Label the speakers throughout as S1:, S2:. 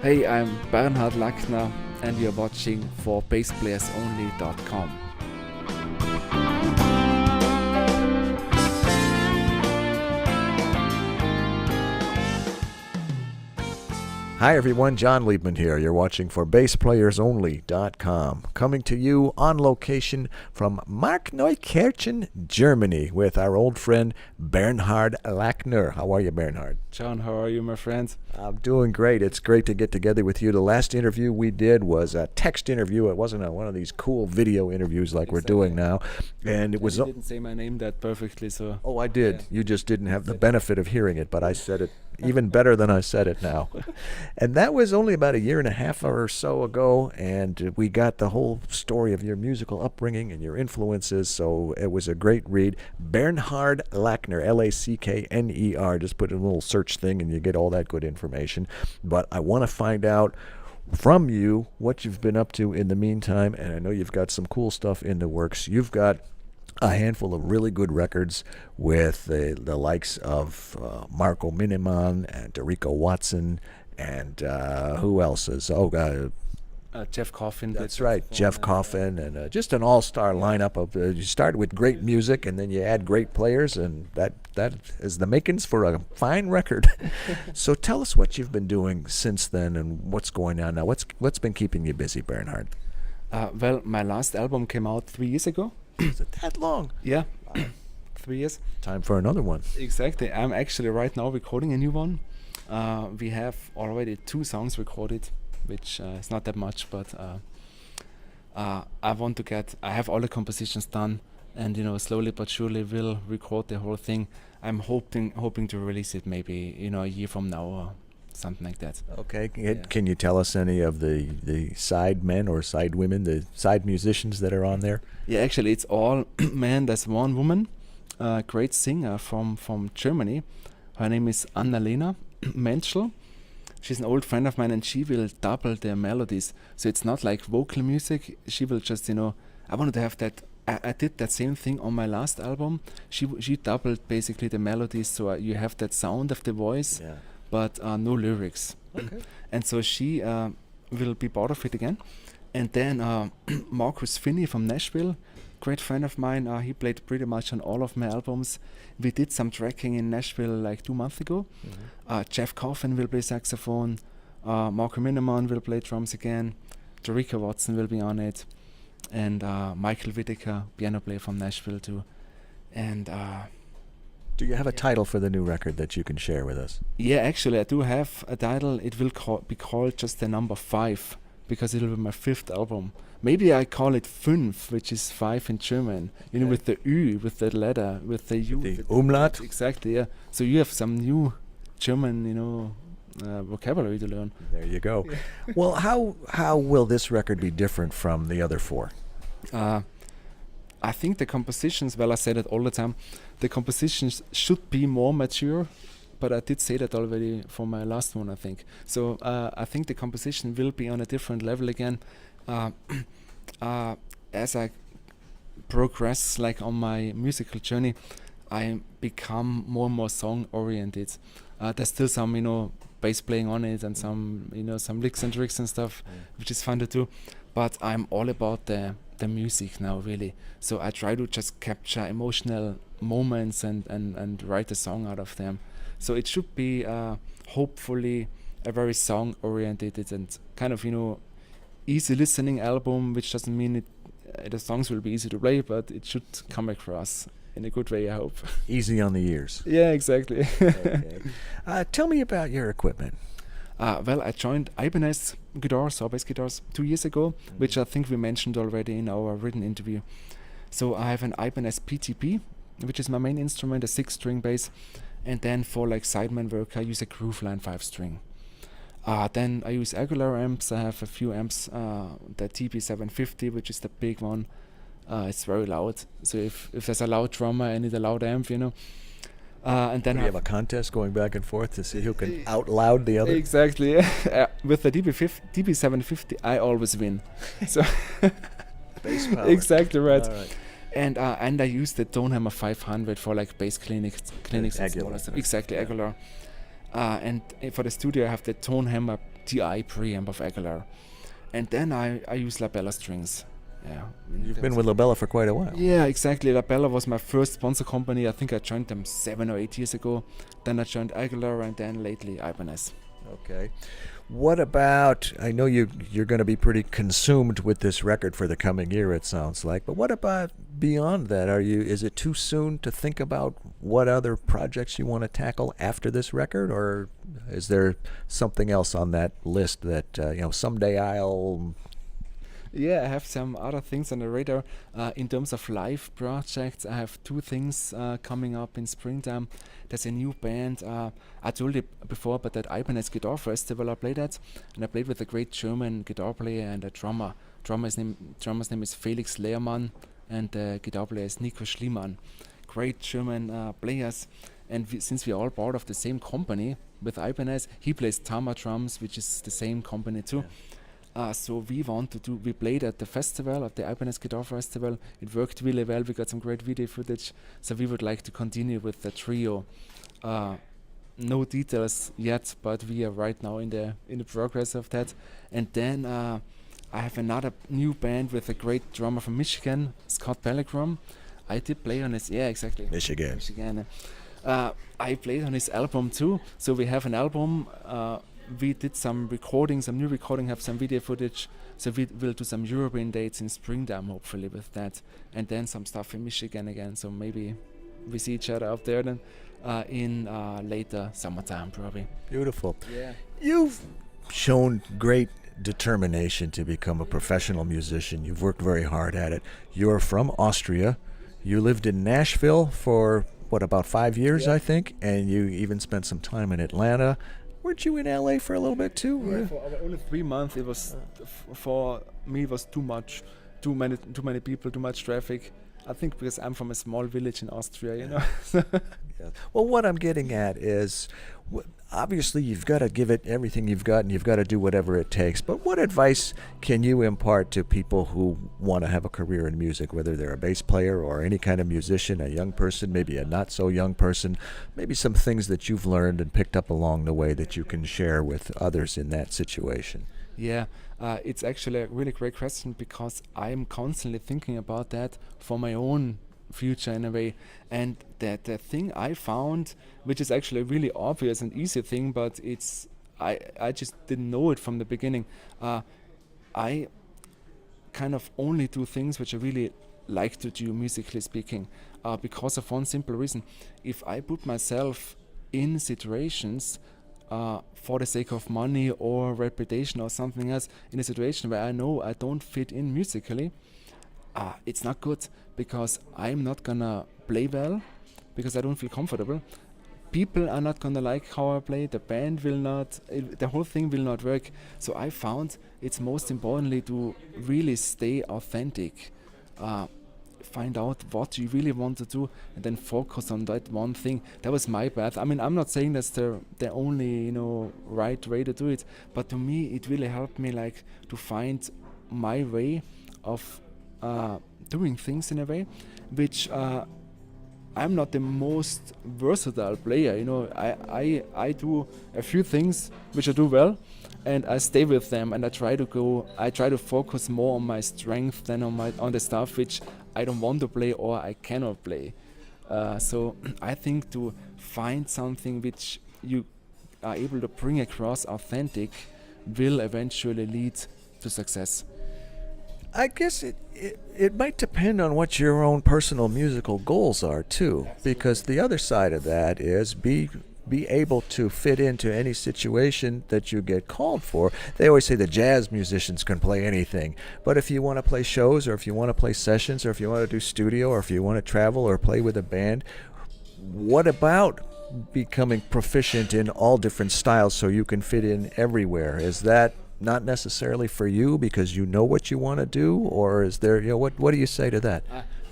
S1: Hey, I'm Bernhard Lackner and you're watching for bassplayersonly.com.
S2: Hi everyone, John Liebman here. You're watching for bassplayersonly.com. Coming to you on location from Markneukirchen, Germany with our old friend Bernhard Lackner. How are you, Bernhard?
S1: John, how are you, my friend?
S2: I'm doing great. It's great to get together with you. The last interview we did was a text interview. It wasn't one of these cool video interviews like we're doing now. And it was...
S1: You didn't say my name that perfectly, so...
S2: Oh, I did. Yeah. You just didn't have the benefit of hearing it, but I said it even better than I said it now. And that was only about a year and a half or so ago, and we got the whole story of your musical upbringing and your influences, so it was a great read. Bernhard Lackner, Lackner. Just put in a little search thing and you get all that good information. But I want to find out from you what you've been up to in the meantime, and I know you've got some cool stuff in the works. You've got a handful of really good records with the likes of Marco Miniman and Derico Watson and who else is
S1: Jeff Coffin.
S2: That's right, Jeff Coffin, and just an all-star lineup of you start with great music and then you add great players, and that is the makings for a fine record. So tell us what you've been doing since then and what's going on now. What's been keeping you busy, Bernhard?
S1: Well, my last album came out 3 years ago.
S2: Is it that long?
S1: Yeah. 3 years.
S2: Time for another one.
S1: Exactly. I'm actually right now recording a new one. We have already 2 songs recorded, which is not that much, but I have all the compositions done, and slowly but surely will record the whole thing. I'm hoping to release it maybe a year from now or something like that.
S2: Okay. Can you tell us any of the side men or side women, the side musicians that are on there?
S1: Yeah, actually it's all men. There's one woman, a great singer from Germany. Her name is Annalena Menschel. She's an old friend of mine, and she will double the melodies. So it's not like vocal music. She will just, I wanted to have that. I did that same thing on my last album. She doubled basically the melodies, so you have that sound of the voice, but no lyrics.
S2: Okay.
S1: And so she will be part of it again. And then Marcus Finney from Nashville, great friend of mine. He played pretty much on all of my albums. We did some tracking in Nashville like 2 months ago. Mm-hmm. Jeff Coffin will play saxophone. Marco Miniman will play drums again. Derico Watson will be on it. And Michael Whittaker, piano player from Nashville too. And
S2: do you have a title for the new record that you can share with us?
S1: Yeah, actually I do have a title. It will be called just the number 5, because it will be my 5th album. Maybe I call it 5, which is 5 in German. With the Ü, with the letter, with the U.
S2: The umlaut?
S1: Exactly, yeah. So you have some new German, vocabulary to learn.
S2: There you go. Yeah. Well, how will this record be different from the other 4?
S1: I think the compositions, well, I said it all the time, the compositions should be more mature, but I did say that already for my last one, I think. So I think the composition will be on a different level again. As I progress on my musical journey, I become more and more song-oriented. There's still some, bass playing on it and some, some licks and tricks and stuff, which is fun to do. But I'm all about the music now, really. So I try to just capture emotional moments and write a song out of them. So it should be hopefully a very song-oriented and kind of, easy listening album, which doesn't mean the songs will be easy to play, but it should come across in a good way, I hope.
S2: Easy on the ears.
S1: Yeah, exactly.
S2: Okay. Tell me about your equipment.
S1: Well, I joined Ibanez guitars, or bass guitars, 2 years ago, which I think we mentioned already in our written interview. So I have an Ibanez PTP, which is my main instrument, a 6-string bass, and then for sideman work I use a Grooveline 5-string. Then I use Aguilar amps. I have a few amps, the TB750, which is the big one. It's very loud, so if there's a loud drummer, I need a loud amp, And then
S2: we have a contest going back and forth to see who can out loud the other.
S1: Exactly. With the TB750, I always win. So
S2: bass power.
S1: Exactly right.
S2: All right.
S1: And I use the Tonehammer 500 for bass clinics and
S2: Aguilar.
S1: smaller stuff. Exactly, Aguilar. And for the studio, I have the Tonehammer DI preamp of Aguilar. And then I use labella strings. Yeah.
S2: You've been with Labella for quite a while.
S1: Yeah, exactly. Labella was my first sponsor company. I think I joined them 7 or 8 years ago. Then I joined Aguilar, and then lately Ibanez.
S2: Okay. What about, I know you're going to be pretty consumed with this record for the coming year, it sounds like, but what about beyond that? Is it too soon to think about what other projects you want to tackle after this record, or is there something else on that list that, someday I'll...
S1: Yeah, I have some other things on the radar. In terms of live projects, I have 2 things coming up in springtime. There's a new band. I told you before about that Ibanez Guitar Festival I played at, and I played with a great German guitar player and a drummer. Drummer's name is Felix Lehrmann, and the guitar player is Nico Schliemann. Great German players. And since we are all part of the same company with Ibanez, he plays Tama drums, which is the same company too. Yeah. So we played at the festival, at the Ibanez Guitar Festival. It worked really well. We got some great video footage. So we would like to continue with the trio. No details yet, but we are right now in the progress of that. And then I have another new band with a great drummer from Michigan, Scott Pellegrom. I did play on his, Michigan. I played on his album too. So we have an album. We did some new recording, have some video footage. So we will do some European dates in springtime, hopefully, with that. And then some stuff in Michigan again. So maybe we see each other up there then in later summertime, probably.
S2: Beautiful.
S1: Yeah.
S2: You've shown great determination to become a professional musician. You've worked very hard at it. You're from Austria. You lived in Nashville for, about 5 years, I think? And you even spent some time in Atlanta. Weren't you in LA for a little bit too?
S1: Yeah, for only 3 months. It was for me. It was too much, too many people, too much traffic. I think because I'm from a small village in Austria, you know.
S2: Yeah. Well, what I'm getting at is, obviously you've got to give it everything you've got, and you've got to do whatever it takes. But what advice can you impart to people who want to have a career in music, whether they're a bass player or any kind of musician, a young person, maybe a not so young person, maybe some things that you've learned and picked up along the way that you can share with others in that situation?
S1: Yeah, it's actually a really great question, because I'm constantly thinking about that for my own future in a way. And that the thing I found, which is actually a really obvious and easy thing, but I just didn't know it from the beginning. I kind of only do things which I really like to do, musically speaking, because of one simple reason. If I put myself in situations for the sake of money or reputation or something else, in a situation where I know I don't fit in musically, it's not good, because I'm not gonna play well, because I don't feel comfortable. People are not gonna like how I play, the band will not, the whole thing will not work. So I found it's most importantly to really stay authentic, find out what you really want to do, and then focus on that one thing. That was my path. I mean, I'm not saying that's the only right way to do it, but to me it really helped me to find my way of doing things in a way which I'm not the most versatile player. I do a few things which I do well, and I stay with them, and I try to focus more on my strength than on the stuff which I don't want to play or I cannot play. So I think to find something which you are able to bring across authentic will eventually lead to success.
S2: I guess it might depend on what your own personal musical goals are too, because the other side of that is be able to fit into any situation that you get called for. They always say the jazz musicians can play anything, but if you want to play shows, or if you want to play sessions, or if you want to do studio, or if you want to travel or play with a band, what about becoming proficient in all different styles so you can fit in everywhere? Is that not necessarily for you because you know what you want to do, or is there, what do you say to that?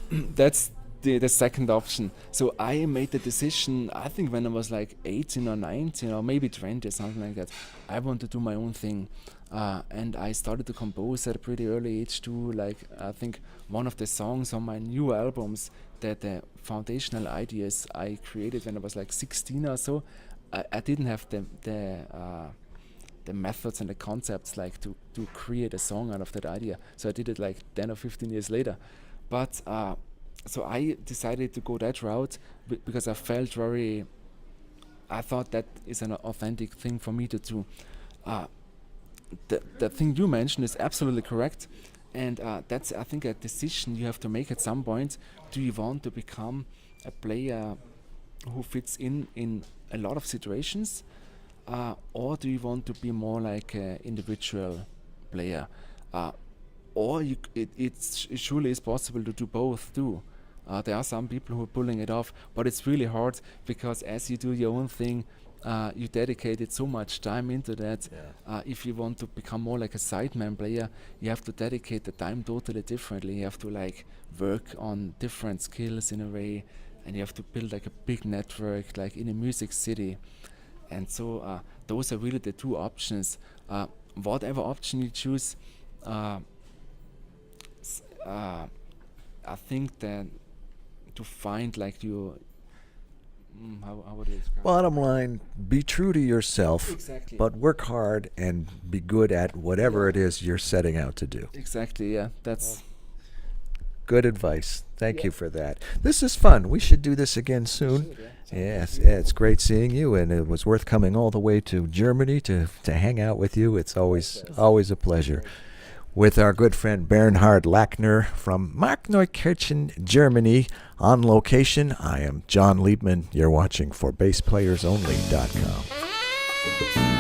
S1: That's the second option. So I made the decision, I think when I was 18 or 19 or maybe 20 or something like that. I want to do my own thing, and I started to compose at a pretty early age too. I think one of the songs on my new albums, that the foundational ideas I created when I was 16 or so, I didn't have the the methods and the concepts like to create a song out of that idea. So I did it like 10 or 15 years later. But so I decided to go that route because I thought that is an authentic thing for me to do. The thing you mentioned is absolutely correct, and that's, I think, a decision you have to make at some point. Do you want to become a player who fits in a lot of situations, or do you want to be more like an individual player? Or it surely is possible to do both too. There are some people who are pulling it off, but it's really hard because as you do your own thing, you dedicated so much time into that. If you want to become more like a sideman player, you have to dedicate the time totally differently. You have to like work on different skills in a way, and you have to build like a big network like in a music city. And so those are really the two options. Whatever option you choose, I think that to find like your how would I describe
S2: Bottom line, be true to yourself,
S1: Exactly.
S2: but work hard and be good at whatever it is you're setting out to do.
S1: Exactly, yeah. That's
S2: Good advice. Thank you
S1: Yeah.
S2: for that. This is fun. We should do this again soon.
S1: Should, yeah.
S2: Yes, yeah, it's great seeing you, and it was worth coming all the way to Germany to hang out with you. It's always a pleasure. With our good friend Bernhard Lackner from Markneukirchen, Germany, on location. I am John Liebman. You're watching for BassPlayersOnly.com.